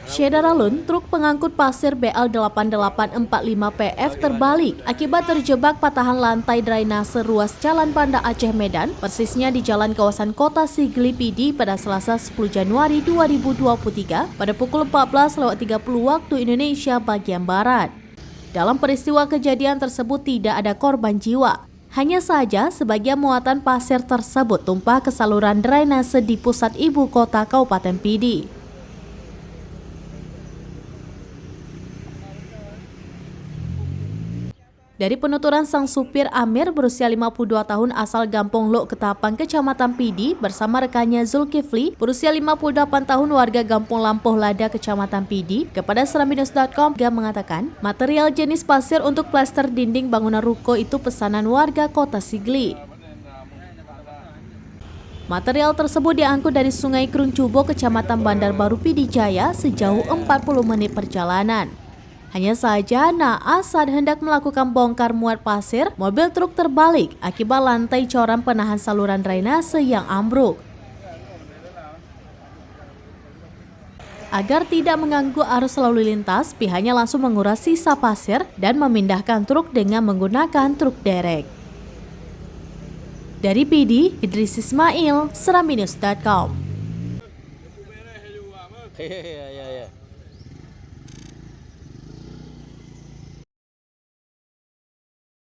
Syedaralun, truk pengangkut pasir BL8845PF terbalik akibat terjebak patahan lantai drainase ruas Jalan Banda Aceh Medan, persisnya di jalan kawasan Kota Sigli Pidi pada Selasa 10 Januari 2023 pada pukul 14.30 waktu Indonesia bagian Barat. Dalam peristiwa kejadian tersebut tidak ada korban jiwa. Hanya saja sebagian muatan pasir tersebut tumpah ke saluran drainase di pusat ibu kota Kabupaten Pidi. Dari penuturan sang supir Amir berusia 52 tahun asal Gampong Lok Ketapang, Kecamatan Pidi bersama rekannya Zulkifli berusia 58 tahun warga Gampong Lampuh Lada, Kecamatan Pidi, kepada Seramnews.com dia mengatakan material jenis pasir untuk plester dinding bangunan ruko itu pesanan warga Kota Sigli. Material tersebut diangkut dari Sungai Krungcubo, Kecamatan Bandar Baru Pidi Jaya sejauh 40 menit perjalanan. Hanya saja naas saat hendak melakukan bongkar muat pasir, mobil truk terbalik akibat lantai coram penahan saluran drainase yang ambruk. Agar tidak mengganggu arus lalu lintas, pihaknya langsung menguras sisa pasir dan memindahkan truk dengan menggunakan truk derek. Dari Pidi, Idris Ismail, Seramnews.com.